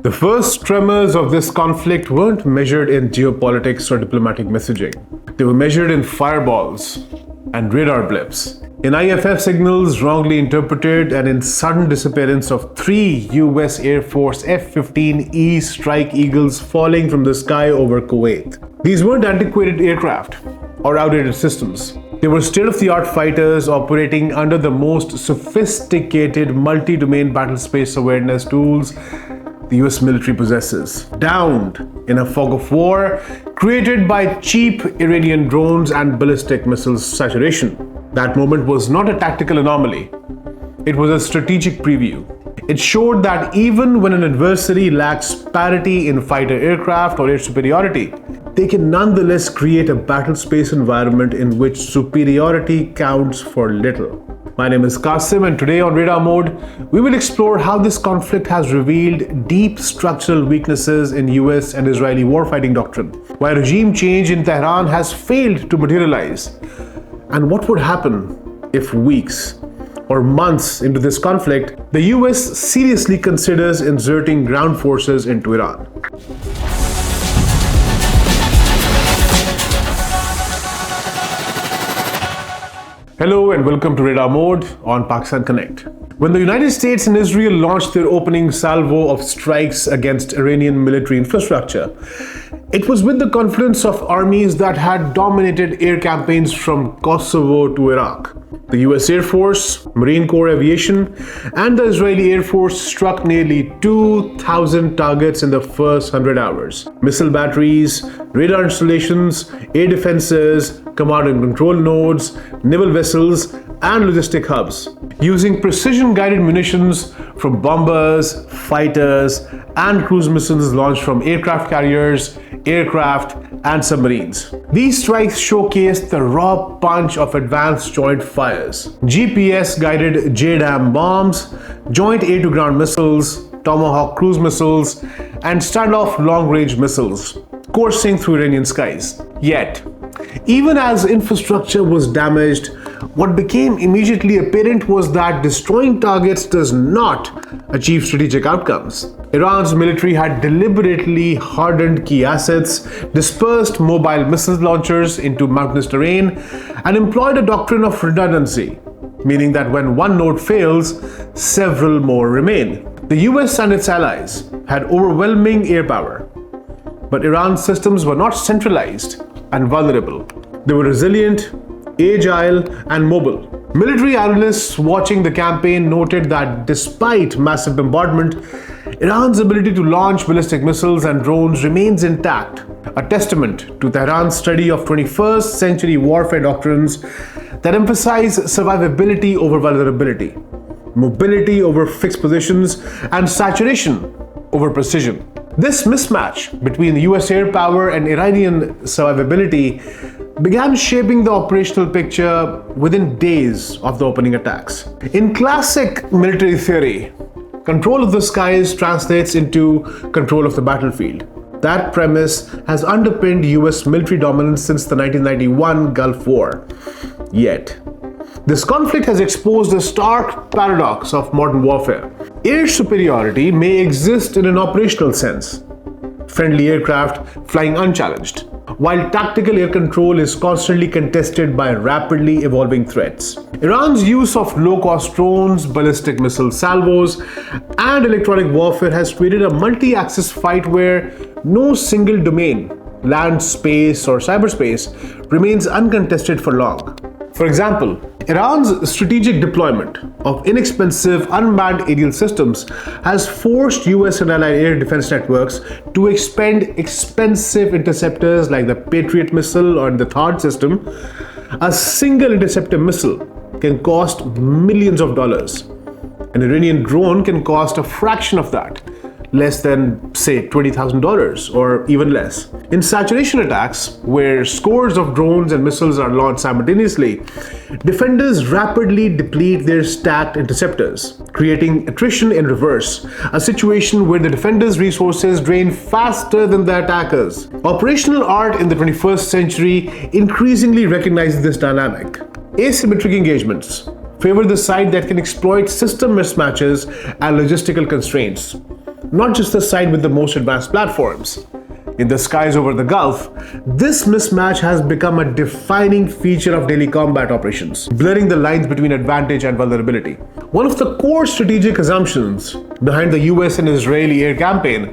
The first tremors of this conflict weren't measured in geopolitics or diplomatic messaging. They were measured in fireballs and radar blips, in IFF signals wrongly interpreted, and in sudden disappearance of 3 US Air Force F-15E Strike Eagles falling from the sky over Kuwait. These weren't antiquated aircraft or outdated systems. They were state-of-the-art fighters operating under the most sophisticated multi-domain battle space awareness tools the US military possesses, downed in a fog of war created by cheap Iranian drones and ballistic missiles saturation. That moment was not a tactical anomaly. It was a strategic preview. It showed that even when an adversary lacks parity in fighter aircraft or air superiority, they can nonetheless create a battle space environment in which superiority counts for little. My name is Kasim, and today on Radar Mode, we will explore how this conflict has revealed deep structural weaknesses in US and Israeli warfighting doctrine, why regime change in Tehran has failed to materialize, and what would happen if weeks or months into this conflict, the US seriously considers inserting ground forces into Iran. Hello and welcome to Radar Mode on Pakistan Connect. When the United States and Israel launched their opening salvo of strikes against Iranian military infrastructure, it was with the confluence of armies that had dominated air campaigns from Kosovo to Iraq. The US Air Force, Marine Corps Aviation, and the Israeli Air Force struck nearly 2,000 targets in the first 100 hours. Missile batteries, radar installations, air defenses, command and control nodes, naval vessels, and logistic hubs, using precision-guided munitions from bombers, fighters, and cruise missiles launched from aircraft carriers, aircraft, and submarines. These strikes showcased the raw punch of advanced joint fires, GPS-guided JDAM bombs, joint air-to-ground missiles, Tomahawk cruise missiles, and standoff long-range missiles, coursing through Iranian skies. Yet, even as infrastructure was damaged, what became immediately apparent was that destroying targets does not achieve strategic outcomes. Iran's military had deliberately hardened key assets, dispersed mobile missile launchers into mountainous terrain, and employed a doctrine of redundancy, meaning that when one node fails, several more remain. The US and its allies had overwhelming air power, but Iran's systems were not centralized and vulnerable. They were resilient, agile, and mobile. Military analysts watching the campaign noted that despite massive bombardment, Iran's ability to launch ballistic missiles and drones remains intact, a testament to Tehran's study of 21st century warfare doctrines that emphasize survivability over vulnerability, mobility over fixed positions, and saturation over precision. This mismatch between US air power and Iranian survivability began shaping the operational picture within days of the opening attacks. In classic military theory, control of the skies translates into control of the battlefield. That premise has underpinned US military dominance since the 1991 Gulf War. Yet, this conflict has exposed a stark paradox of modern warfare. Air superiority may exist in an operational sense, friendly aircraft flying unchallenged, while tactical air control is constantly contested by rapidly evolving threats. Iran's use of low-cost drones, ballistic missile salvos, and electronic warfare has created a multi-axis fight where no single domain, land, space, or cyberspace, remains uncontested for long. For example, Iran's strategic deployment of inexpensive unmanned aerial systems has forced US and allied air defense networks to expend expensive interceptors like the Patriot missile or the THAAD system. A single interceptor missile can cost millions of dollars. An Iranian drone can cost a fraction of that, less than, say, $20,000 or even less. In saturation attacks, where scores of drones and missiles are launched simultaneously, defenders rapidly deplete their stacked interceptors, creating attrition in reverse, a situation where the defenders' resources drain faster than the attackers. Operational art in the 21st century increasingly recognizes this dynamic. Asymmetric engagements favor the side that can exploit system mismatches and logistical constraints. not just the side with the most advanced platforms. In the skies over the Gulf, this mismatch has become a defining feature of daily combat operations, blurring the lines between advantage and vulnerability. One of the core strategic assumptions behind the US and Israeli air campaign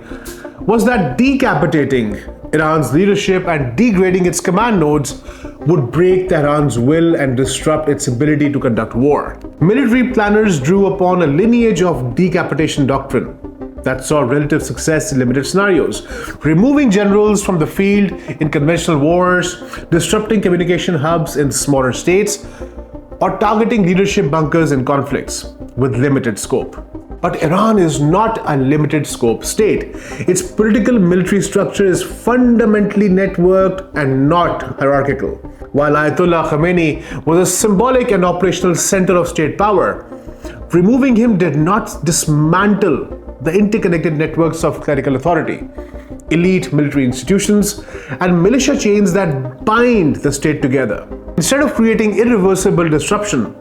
was that decapitating Iran's leadership and degrading its command nodes would break Tehran's will and disrupt its ability to conduct war. Military planners drew upon a lineage of decapitation doctrine that saw relative success in limited scenarios, removing generals from the field in conventional wars, disrupting communication hubs in smaller states, or targeting leadership bunkers in conflicts with limited scope. But Iran is not a limited scope state. Its political military structure is fundamentally networked and not hierarchical. While Ayatollah Khamenei was a symbolic and operational center of state power, removing him did not dismantle the interconnected networks of clerical authority, elite military institutions, and militia chains that bind the state together. Instead of creating irreversible disruption,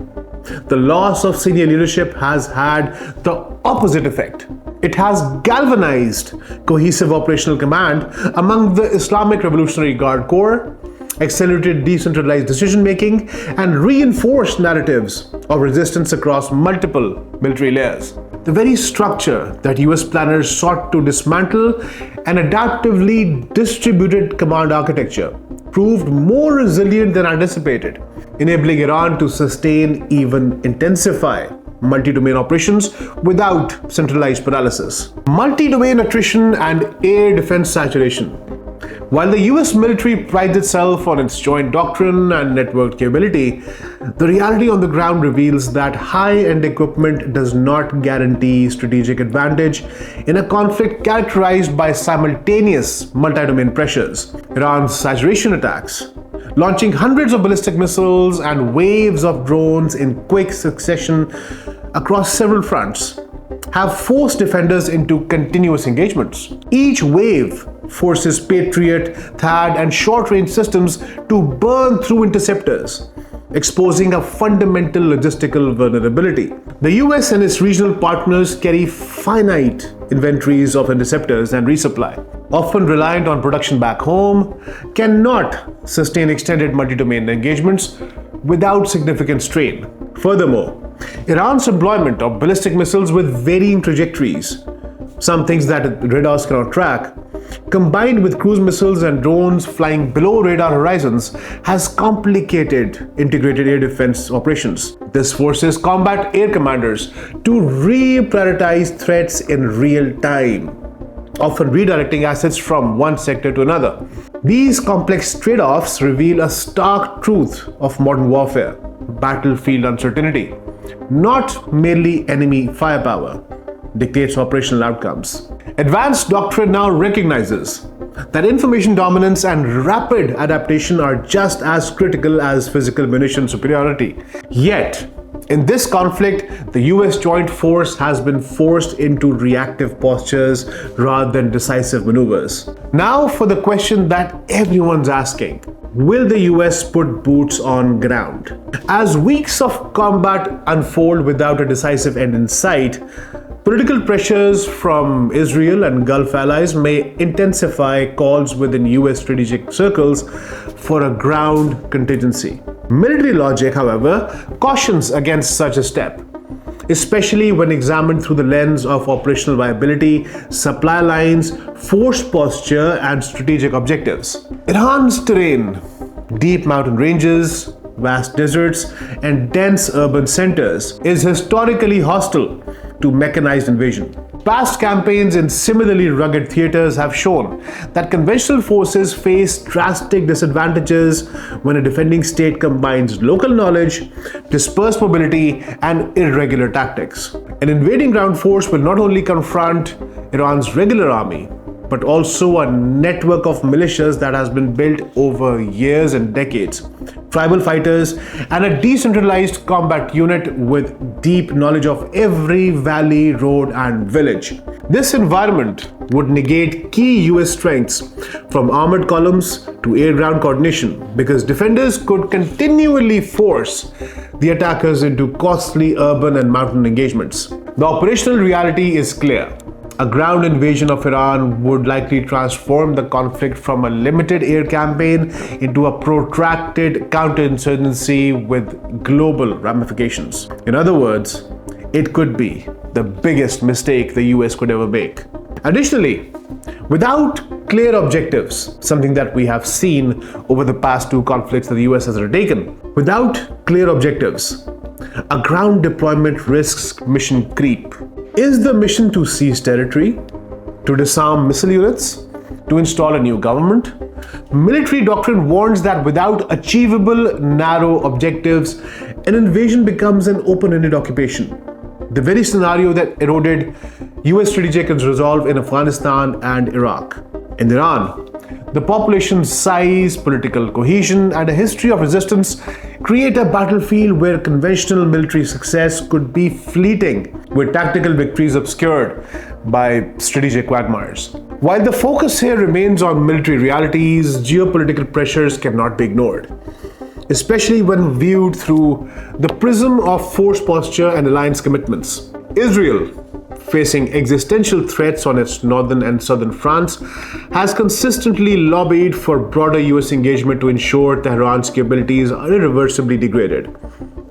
the loss of senior leadership has had the opposite effect. It has galvanized cohesive operational command among the Islamic Revolutionary Guard Corps, accelerated decentralized decision-making, and reinforced narratives of resistance across multiple military layers. The very structure that US planners sought to dismantle, an adaptively distributed command architecture, proved more resilient than anticipated, enabling Iran to sustain, even intensify, multi-domain operations without centralized paralysis. Multi-domain attrition and air defense saturation. While the US military prides itself on its joint doctrine and networked capability, the reality on the ground reveals that high-end equipment does not guarantee strategic advantage in a conflict characterized by simultaneous multi-domain pressures. Iran's saturation attacks, launching hundreds of ballistic missiles and waves of drones in quick succession across several fronts, have forced defenders into continuous engagements. Each wave forces Patriot, THAAD, and short-range systems to burn through interceptors, exposing a fundamental logistical vulnerability. The US and its regional partners carry finite inventories of interceptors and resupply, often reliant on production back home, cannot sustain extended multi-domain engagements without significant strain. Furthermore, Iran's employment of ballistic missiles with varying trajectories, some things that radars cannot track, combined with cruise missiles and drones flying below radar horizons, has complicated integrated air defense operations. This forces combat air commanders to reprioritize threats in real time, often redirecting assets from one sector to another. These complex trade-offs reveal a stark truth of modern warfare: battlefield uncertainty, not merely enemy firepower, dictates operational outcomes. Advanced doctrine now recognizes that information dominance and rapid adaptation are just as critical as physical munition superiority. Yet, in this conflict, the US joint force has been forced into reactive postures rather than decisive maneuvers. Now for the question that everyone's asking: will the US put boots on ground? As weeks of combat unfold without a decisive end in sight, political pressures from Israel and Gulf allies may intensify calls within US strategic circles for a ground contingency. Military logic, however, cautions against such a step, especially when examined through the lens of operational viability, supply lines, forced posture, and strategic objectives. Iran's terrain, deep mountain ranges, vast deserts, and dense urban centers, is historically hostile to mechanized invasion. Past campaigns in similarly rugged theaters have shown that conventional forces face drastic disadvantages when a defending state combines local knowledge, dispersed mobility, and irregular tactics. An invading ground force will not only confront Iran's regular army, but also a network of militias that has been built over years and decades, tribal fighters, and a decentralized combat unit with deep knowledge of every valley, road, and village. This environment would negate key US strengths, from armored columns to air-ground coordination, because defenders could continually force the attackers into costly urban and mountain engagements. The operational reality is clear. A ground invasion of Iran would likely transform the conflict from a limited air campaign into a protracted counterinsurgency with global ramifications. In other words, it could be the biggest mistake the US could ever make. Additionally, without clear objectives, something that we have seen over the past two conflicts that the US has undertaken, without clear objectives, a ground deployment risks mission creep. Is the mission to seize territory, to disarm missile units, to install a new government? Military doctrine warns that without achievable narrow objectives, an invasion becomes an open-ended occupation. The very scenario that eroded US strategic resolve in Afghanistan and Iraq. In Iran, the population's size, political cohesion, and a history of resistance create a battlefield where conventional military success could be fleeting, with tactical victories obscured by strategic quagmires. While the focus here remains on military realities, geopolitical pressures cannot be ignored, especially when viewed through the prism of force posture and alliance commitments. Israel, facing existential threats on its northern and southern fronts, has consistently lobbied for broader US engagement to ensure Tehran's capabilities are irreversibly degraded.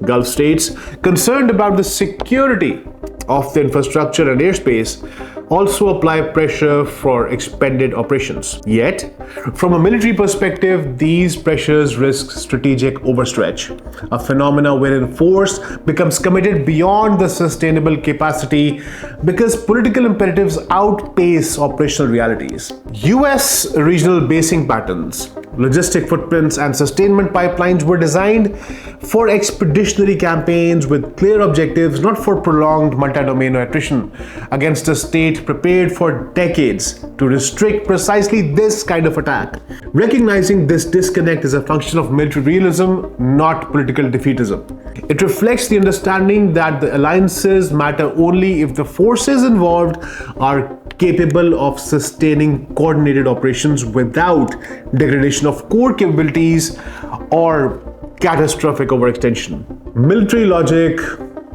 Gulf states, concerned about the security of the infrastructure and airspace, also apply pressure for expanded operations. Yet, from a military perspective, these pressures risk strategic overstretch, a phenomena wherein force becomes committed beyond the sustainable capacity because political imperatives outpace operational realities. US regional basing patterns, logistic footprints, and sustainment pipelines were designed for expeditionary campaigns with clear objectives, not for prolonged multi-domain attrition against a state prepared for decades to restrict precisely this kind of attack. Recognizing this disconnect is a function of military realism, not political defeatism. It reflects the understanding that the alliances matter only if the forces involved are capable of sustaining coordinated operations without degradation of core capabilities or catastrophic overextension. Military logic,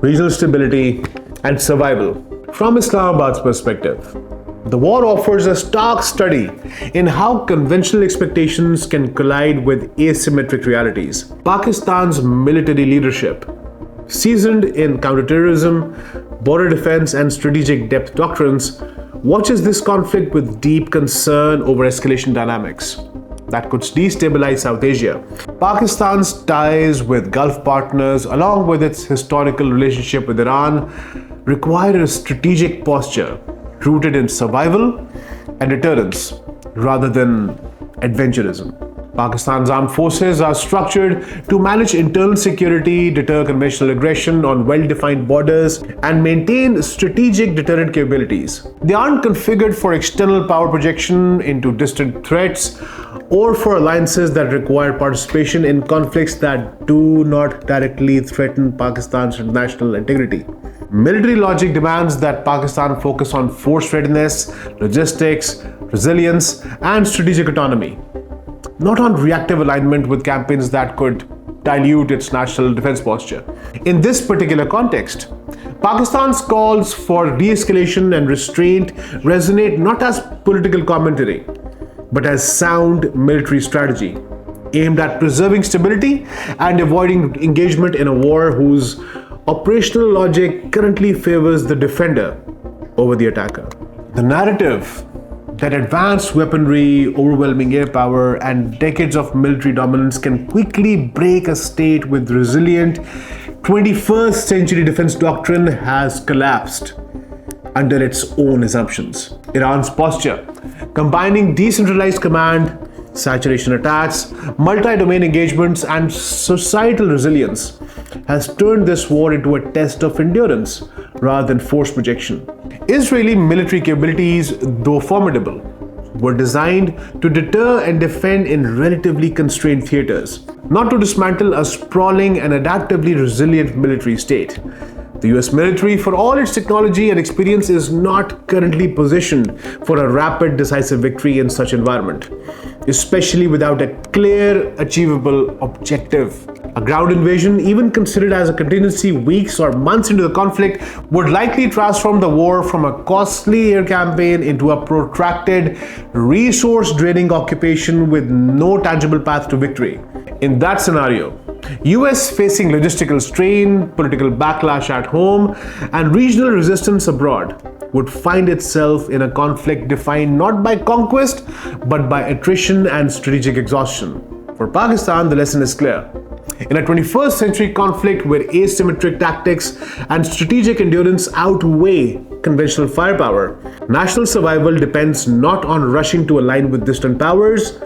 regional stability, and survival. From Islamabad's perspective, the war offers a stark study in how conventional expectations can collide with asymmetric realities. Pakistan's military leadership, seasoned in counterterrorism, border defense, and strategic depth doctrines, watches this conflict with deep concern over escalation dynamics that could destabilize South Asia. Pakistan's ties with Gulf partners, along with its historical relationship with Iran, require a strategic posture rooted in survival and deterrence rather than adventurism. Pakistan's armed forces are structured to manage internal security, deter conventional aggression on well-defined borders, and maintain strategic deterrent capabilities. They aren't configured for external power projection into distant threats or for alliances that require participation in conflicts that do not directly threaten Pakistan's national integrity. Military logic demands that Pakistan focus on force readiness, logistics, resilience, and strategic autonomy, not on reactive alignment with campaigns that could dilute its national defense posture. In this particular context, Pakistan's calls for de-escalation and restraint resonate not as political commentary, but as sound military strategy, aimed at preserving stability and avoiding engagement in a war whose operational logic currently favors the defender over the attacker. The narrative that advanced weaponry, overwhelming air power, and decades of military dominance can quickly break a state with resilient 21st century defense doctrine has collapsed under its own assumptions. Iran's posture, combining decentralized command, saturation attacks, multi-domain engagements, and societal resilience, has turned this war into a test of endurance rather than force projection. Israeli military capabilities, though formidable, were designed to deter and defend in relatively constrained theaters, not to dismantle a sprawling and adaptively resilient military state. The US military, for all its technology and experience, is not currently positioned for a rapid, decisive victory in such environment, especially without a clear, achievable objective. A ground invasion, even considered as a contingency weeks or months into the conflict, would likely transform the war from a costly air campaign into a protracted, resource-draining occupation with no tangible path to victory. In that scenario, US facing logistical strain, political backlash at home, and regional resistance abroad would find itself in a conflict defined not by conquest but by attrition and strategic exhaustion. For Pakistan, the lesson is clear. In a 21st century conflict where asymmetric tactics and strategic endurance outweigh conventional firepower, national survival depends not on rushing to align with distant powers,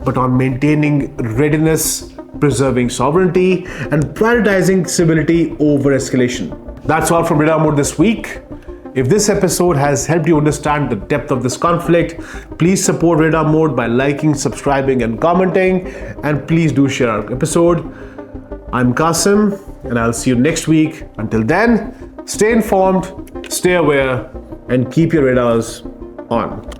but on maintaining readiness, preserving sovereignty, and prioritizing civility over escalation. That's all from Radar Mode this week. If this episode has helped you understand the depth of this conflict, please support Radar Mode by liking, subscribing, and commenting. And please do share our episode. I'm Kasim, and I'll see you next week. Until then, stay informed, stay aware, and keep your radars on.